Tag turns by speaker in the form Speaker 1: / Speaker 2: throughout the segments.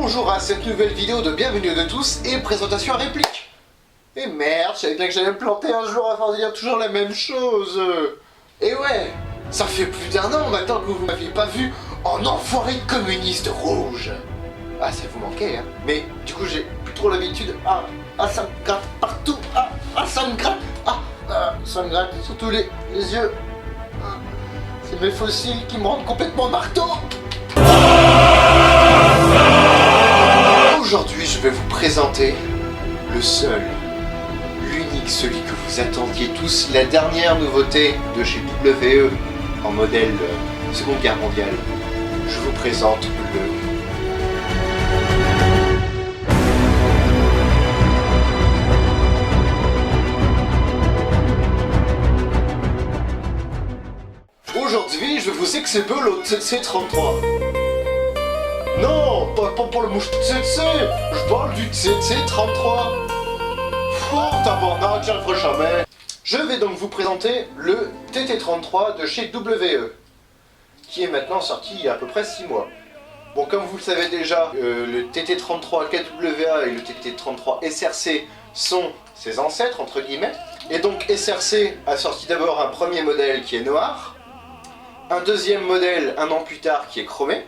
Speaker 1: bonjour à cette nouvelle vidéo de Bienvenue de tous et présentation à réplique. Et merde, je savais bien que j'allais me planter un jour à force de dire toujours la même chose. Et ouais, ça fait plus d'un an maintenant que vous m'aviez pas vu en enfoiré de communiste rouge. Ah, ça vous manquait, hein. Mais du coup, j'ai plus trop l'habitude. Ça me gratte partout. Ça me gratte. Ça me gratte surtout les yeux. C'est mes fossiles qui me rendent complètement marteau. Aujourd'hui, je vais vous présenter le seul, l'unique, celui que vous attendiez tous, la dernière nouveauté de chez WE en modèle Seconde Guerre mondiale. Je vous présente le Aujourd'hui, je vous exhibe le TC33. Non, pas pour le mouche TC, je parle du TC33. Oh, tabarnak, j'y arriverai jamais. Je vais donc vous présenter le TT33 de chez WE, qui est maintenant sorti il y a à peu près 6 mois. Bon, comme vous le savez déjà, le TT33 KWA et le TT33 SRC sont ses ancêtres, entre guillemets. Et donc SRC a sorti d'abord un premier modèle qui est noir, un deuxième modèle un an plus tard qui est chromé.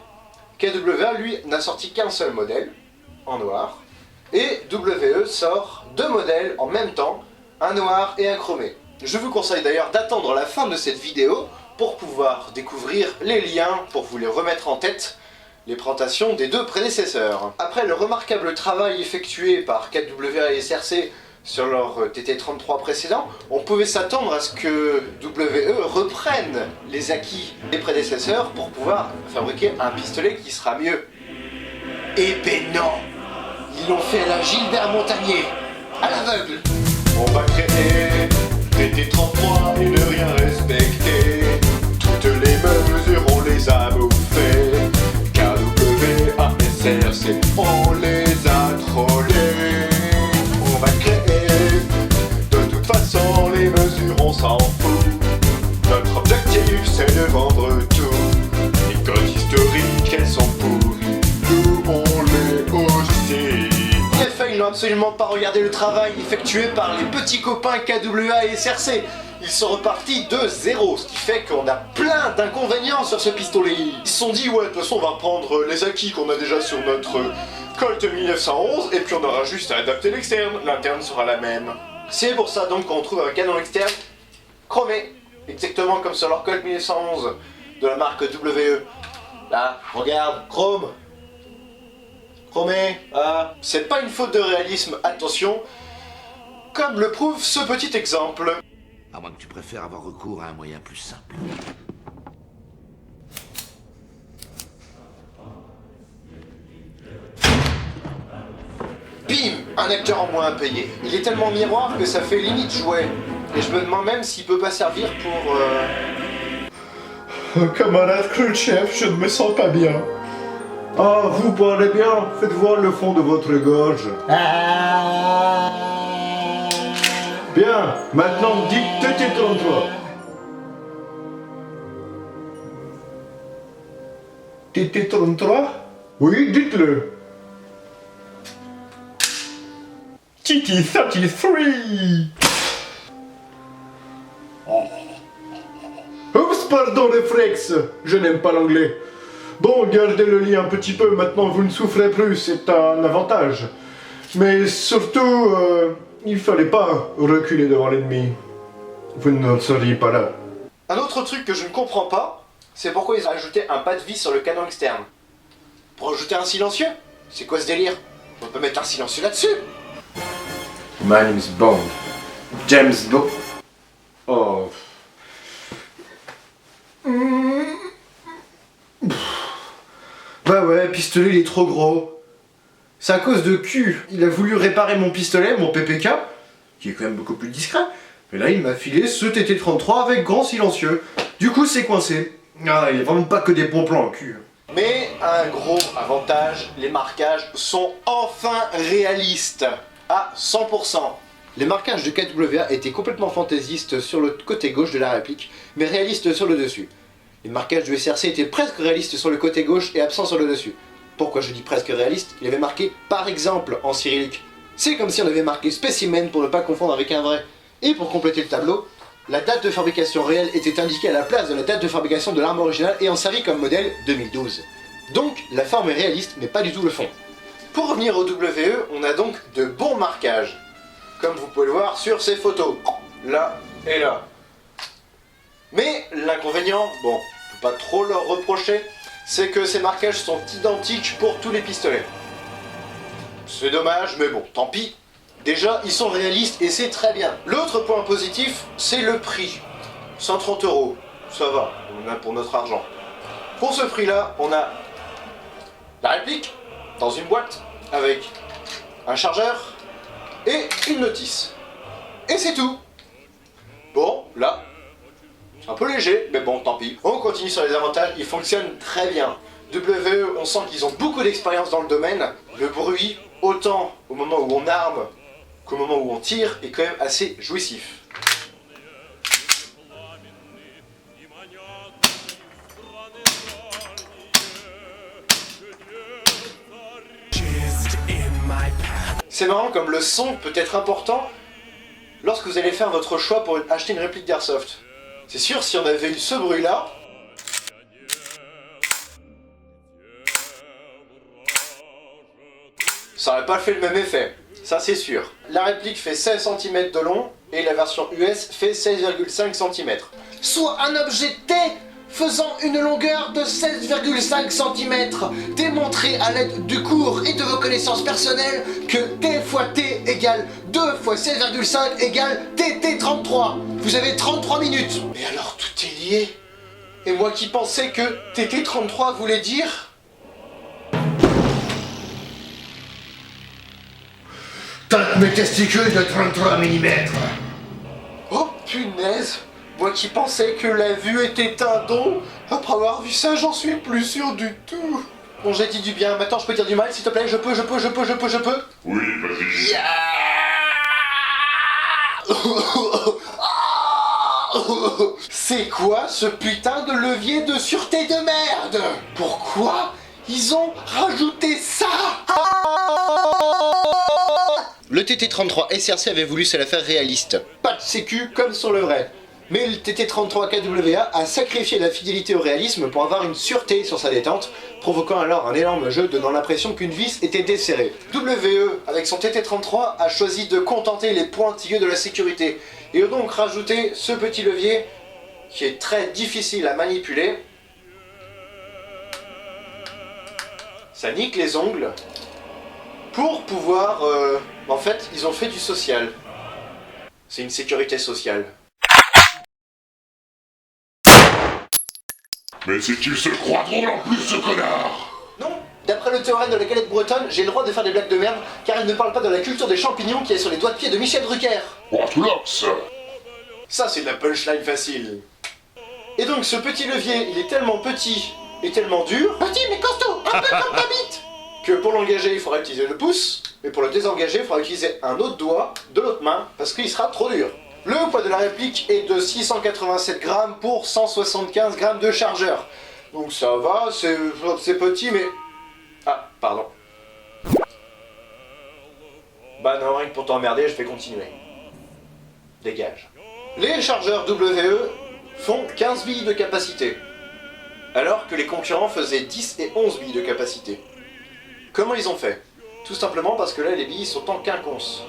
Speaker 1: KWA, lui, n'a sorti qu'un seul modèle, en noir, et WE sort 2 modèles en même temps, un noir et un chromé. Je vous conseille d'ailleurs d'attendre la fin de cette vidéo pour pouvoir découvrir les liens, pour vous les remettre en tête, les présentations des 2 prédécesseurs. Après le remarquable travail effectué par KWA et SRC sur leur TT33 précédent, on pouvait s'attendre à ce que WE reprenne les acquis des prédécesseurs pour pouvoir fabriquer un pistolet qui sera mieux. Eh ben non! Ils l'ont fait à la Gilbert Montagnier, à l'aveugle! On va créer TT33 et ne rien respecter. Toutes les mesures on les a bouffées. KWA, SRC, on les a trollés. On va créer. De toute façon, les mesures, on s'en fout. Notre objectif, c'est de vendre tout. Les codes historiques, elles sont pourries. Nous, on les aussi. En effet, ils n'ont absolument pas regardé le travail effectué par les petits copains KWA et SRC. Ils sont repartis de zéro, ce qui fait qu'on a plein d'inconvénients sur ce pistolet. Ils se sont dit, ouais, de toute façon, on va prendre les acquis qu'on a déjà sur notre Colt 1911, et puis on aura juste à adapter l'externe. L'interne sera la même. C'est pour ça donc qu'on retrouve un canon externe chromé, exactement comme sur leur Colt 1911 de la marque WE. Là, regarde, chrome. Chromé. C'est pas une faute de réalisme, attention, comme le prouve ce petit exemple.
Speaker 2: À moins que tu préfères avoir recours à un moyen plus simple.
Speaker 1: Bim! Un acteur en moins à payer. Il est tellement miroir que ça fait limite jouet. Et je me demande même s'il peut pas servir pour...
Speaker 3: Camarade Khrouchtchev, je ne me sens pas bien. Ah, vous parlez bien. Faites voir le fond de votre gorge. Bien, maintenant dites TT33. TT33? Oui, dites-le. TT33. Oups, pardon, réflexe. Je n'aime pas l'anglais. Bon, gardez le lit un petit peu, maintenant vous ne souffrez plus, c'est un avantage. Mais surtout, il fallait pas reculer devant l'ennemi. Vous ne seriez pas là.
Speaker 1: Un autre truc que je ne comprends pas, c'est pourquoi ils ont ajouté un pas de vis sur le canon externe. Pour ajouter un silencieux? C'est quoi ce délire? On peut mettre un silencieux là-dessus?
Speaker 3: My name is Bond. James Bond. Oh.
Speaker 1: Bah ouais, pistolet il est trop gros. C'est à cause de Q. Il a voulu réparer mon pistolet, mon PPK, qui est quand même beaucoup plus discret. Et là il m'a filé ce TT33 avec grand silencieux. Du coup c'est coincé. Ah, il n'y a vraiment pas que des bons plans en cul. Mais un gros avantage, les marquages sont enfin réalistes. À 100%. Les marquages de KWA étaient complètement fantaisistes sur le côté gauche de la réplique, mais réalistes sur le dessus. Les marquages du SRC étaient presque réalistes sur le côté gauche et absents sur le dessus. Pourquoi je dis presque réaliste? Il avait marqué par exemple en cyrillique. C'est comme si on avait marqué spécimen pour ne pas confondre avec un vrai. Et pour compléter le tableau, la date de fabrication réelle était indiquée à la place de la date de fabrication de l'arme originale et en servi comme modèle 2012. Donc la forme est réaliste mais pas du tout le fond. Pour revenir au WE, on a donc de bons marquages. Comme vous pouvez le voir sur ces photos. Là et là. Mais l'inconvénient, bon, on peut pas trop leur reprocher, c'est que ces marquages sont identiques pour tous les pistolets. C'est dommage, mais bon, tant pis. Déjà, ils sont réalistes et c'est très bien. L'autre point positif, c'est le prix. 130 €, ça va, on a pour notre argent. Pour ce prix-là, on a la réplique dans une boîte avec un chargeur et une notice. Et c'est tout. Bon, là, c'est un peu léger, mais bon, tant pis. On continue sur les avantages, ils fonctionnent très bien. WE, on sent qu'ils ont beaucoup d'expérience dans le domaine. Le bruit, autant au moment où on arme qu'au moment où on tire, est quand même assez jouissif. C'est marrant comme le son peut être important lorsque vous allez faire votre choix pour acheter une réplique d'Airsoft. C'est sûr, si on avait eu ce bruit-là, ça aurait pas fait le même effet, ça c'est sûr. La réplique fait 16 cm de long et la version US fait 16,5 cm. Soit un objet T faisant une longueur de 16,5 cm. Démontrez à l'aide du cours et de vos connaissances personnelles que T fois T égale 2 fois 16,5 égale TT33. Vous avez 33 minutes. Mais alors tout est lié. Et moi qui pensais que TT33 voulait dire...
Speaker 2: Tape mes testicules de 33 mm.
Speaker 1: Oh punaise! Moi qui pensais que la vue était un don, après avoir vu ça, j'en suis plus sûr du tout. Bon, j'ai dit du bien, maintenant je peux dire du mal, s'il te plaît, je peux.
Speaker 4: Oui, vas-y.
Speaker 1: C'est quoi ce putain de levier de sûreté de merde? Pourquoi ils ont rajouté ça? Le TT33 SRC avait voulu se la faire réaliste. Pas de sécu comme sur le vrai. Mais le TT33 KWA a sacrifié la fidélité au réalisme pour avoir une sûreté sur sa détente, provoquant alors un énorme jeu donnant l'impression qu'une vis était desserrée. WE, avec son TT33, a choisi de contenter les pointilleux de la sécurité, et a donc rajouté ce petit levier qui est très difficile à manipuler. Ça nique les ongles, pour pouvoir... En fait, ils ont fait du social. C'est une sécurité sociale.
Speaker 4: Mais c'est qu'il se croit drôle en plus, ce connard!
Speaker 1: Non, d'après le théorème de la galette bretonne, j'ai le droit de faire des blagues de merde, car elle ne parle pas de la culture des champignons qui est sur les doigts de pied de Michel Drucker.
Speaker 4: Orthodoxe!
Speaker 1: Ça, c'est de la punchline facile. Et donc, ce petit levier, il est tellement petit et tellement dur... Petit mais costaud, un peu comme ta bite! Que pour l'engager, il faudra utiliser le pouce, mais pour le désengager, il faudra utiliser un autre doigt de l'autre main, parce qu'il sera trop dur. Le poids de la réplique est de 687 grammes pour 175 grammes de chargeur. Donc ça va, c'est petit, mais... Ah, pardon. Bah non, rien que pour t'emmerder, je vais continuer. Dégage. Les chargeurs WE font 15 billes de capacité, alors que les concurrents faisaient 10 et 11 billes de capacité. Comment ils ont fait? Tout simplement parce que là, les billes sont en quinconce.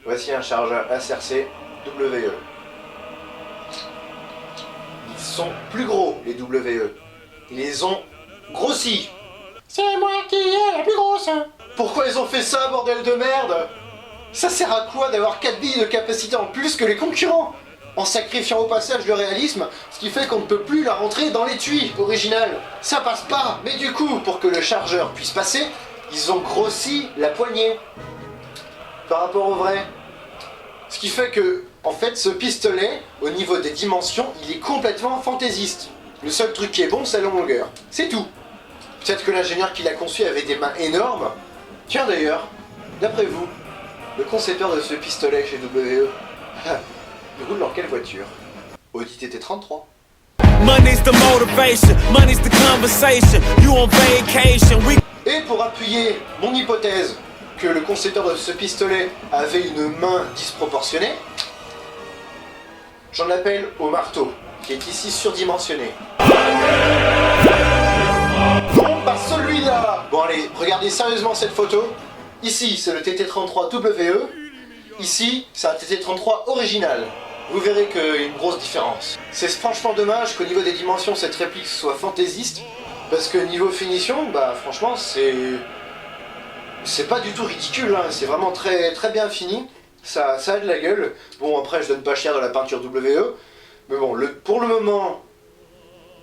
Speaker 1: Voici un chargeur SRC WE. Ils sont plus gros, les WE. Ils les ont grossis. C'est moi qui ai la plus grosse. Pourquoi ils ont fait ça, bordel de merde? Ça sert à quoi d'avoir 4 billes de capacité en plus que les concurrents? En sacrifiant au passage le réalisme, ce qui fait qu'on ne peut plus la rentrer dans l'étui original. Ça passe pas. Mais du coup, pour que le chargeur puisse passer, ils ont grossi la poignée par rapport au vrai. Ce qui fait que, en fait, ce pistolet, au niveau des dimensions, il est complètement fantaisiste. Le seul truc qui est bon, c'est la longueur. C'est tout. Peut-être que l'ingénieur qui l'a conçu avait des mains énormes. Tiens d'ailleurs, d'après vous, le concepteur de ce pistolet chez WE, il roule dans quelle voiture? Audi TT33.
Speaker 5: Money's the motivation, money's the conversation. You on vacation, we.
Speaker 1: Et pour appuyer mon hypothèse que le concepteur de ce pistolet avait une main disproportionnée, j'en appelle au marteau, qui est ici surdimensionné. Non, pas celui-là. Bon allez, regardez sérieusement cette photo. Ici, c'est le TT33 WE. Ici, c'est un TT33 original. Vous verrez qu'il y a une grosse différence. C'est franchement dommage qu'au niveau des dimensions, cette réplique soit fantaisiste, parce que niveau finition, bah franchement, c'est pas du tout ridicule, hein. C'est vraiment très bien fini. Ça a de la gueule. Bon, après, je donne pas cher de la peinture WE, mais bon, pour le moment,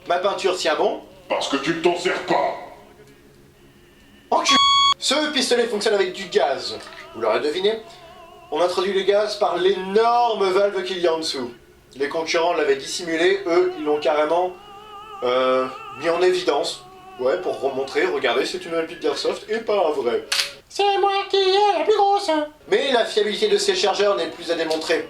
Speaker 1: ma peinture tient bon.
Speaker 4: Parce que tu ne t'en sers pas.
Speaker 1: Enculé. Ce pistolet fonctionne avec du gaz. Vous l'aurez deviné. On introduit le gaz par l'énorme valve qu'il y a en dessous. Les concurrents l'avaient dissimulé, eux, ils l'ont carrément mis en évidence. Ouais, pour remontrer, regardez, c'est une réplique d'Airsoft et pas un vrai. C'est moi qui ai la plus grosse. Mais la fiabilité de ces chargeurs n'est plus à démontrer.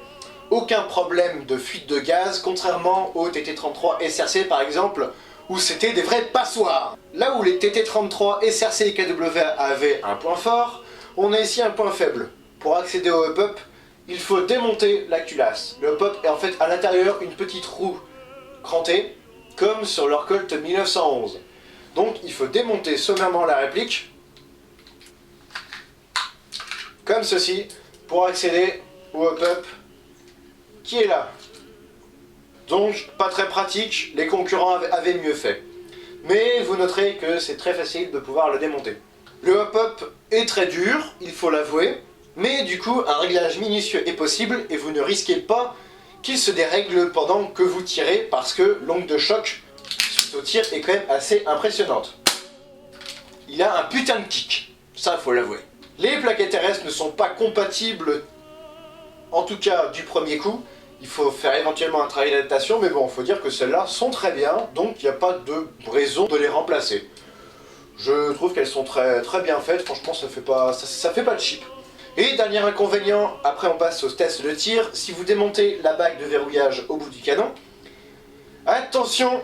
Speaker 1: Aucun problème de fuite de gaz, contrairement au TT33 SRC par exemple, où c'était des vrais passoires. Là où les TT33 SRC et KW avaient un point fort, on a ici un point faible. Pour accéder au hop-up, il faut démonter la culasse. Le hop-up est en fait à l'intérieur une petite roue crantée, comme sur leur Colt 1911. Donc il faut démonter sommairement la réplique, comme ceci, pour accéder au hop-up qui est là. Donc pas très pratique, les concurrents avaient mieux fait. Mais vous noterez que c'est très facile de pouvoir le démonter. Le hop-up est très dur, il faut l'avouer, mais du coup un réglage minutieux est possible et vous ne risquez pas qu'il se dérègle pendant que vous tirez parce que l'onde de choc suite au tir est quand même assez impressionnante. Il a un putain de kick, ça faut l'avouer. Les plaquettes terrestres ne sont pas compatibles, en tout cas du premier coup. Il faut faire éventuellement un travail d'adaptation, mais bon, il faut dire que celles-là sont très bien, donc il n'y a pas de raison de les remplacer. Je trouve qu'elles sont très bien faites, franchement ça fait pas de cheap. Et dernier inconvénient, après on passe au test de tir, si vous démontez la bague de verrouillage au bout du canon, attention,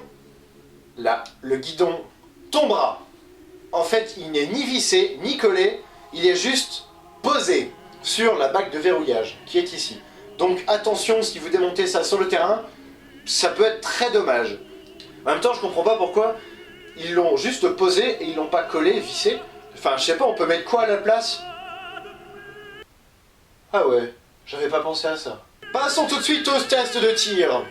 Speaker 1: là, le guidon tombera. En fait, il n'est ni vissé, ni collé, il est juste posé sur la bague de verrouillage, qui est ici. Donc attention, si vous démontez ça sur le terrain, ça peut être très dommage. En même temps, je comprends pas pourquoi ils l'ont juste posé et ils l'ont pas collé, vissé. Enfin, je sais pas, on peut mettre quoi à la place? Ah ouais, j'avais pas pensé à ça. Passons tout de suite au test de tir.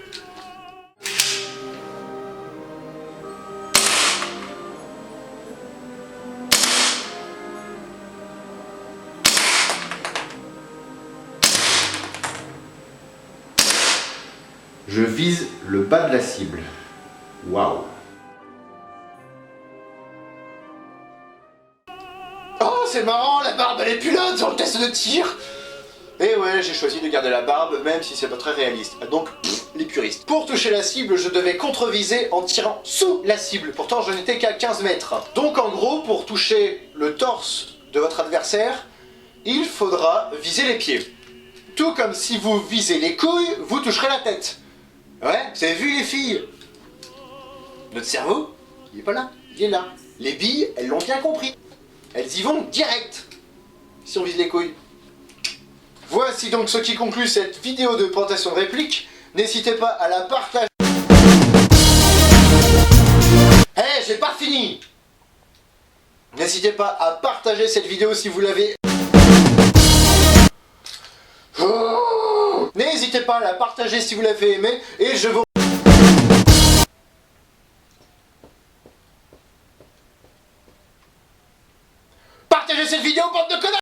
Speaker 2: Je vise le bas de la cible. Waouh.
Speaker 1: Oh, c'est marrant, la barbe elle est plus là sur le test de tir. Et ouais, j'ai choisi de garder la barbe, même si c'est pas très réaliste. Donc, les puristes. Pour toucher la cible, je devais contre-viser en tirant sous la cible. Pourtant, je n'étais qu'à 15 mètres. Donc, en gros, pour toucher le torse de votre adversaire, il faudra viser les pieds. Tout comme si vous visez les couilles, vous toucherez la tête. Ouais, vous avez vu les filles? Notre cerveau, il est pas là, il est là. Les billes, elles l'ont bien compris. Elles y vont direct, si on vise les couilles. Voici donc ce qui conclut cette vidéo de présentation de réplique. N'hésitez pas à la partager. Hey, j'ai pas fini! N'hésitez pas à partager cette vidéo si vous l'avez... Oh, n'hésitez pas à la partager si vous l'avez aimé. Et je vous... Partagez cette vidéo, bande de connards!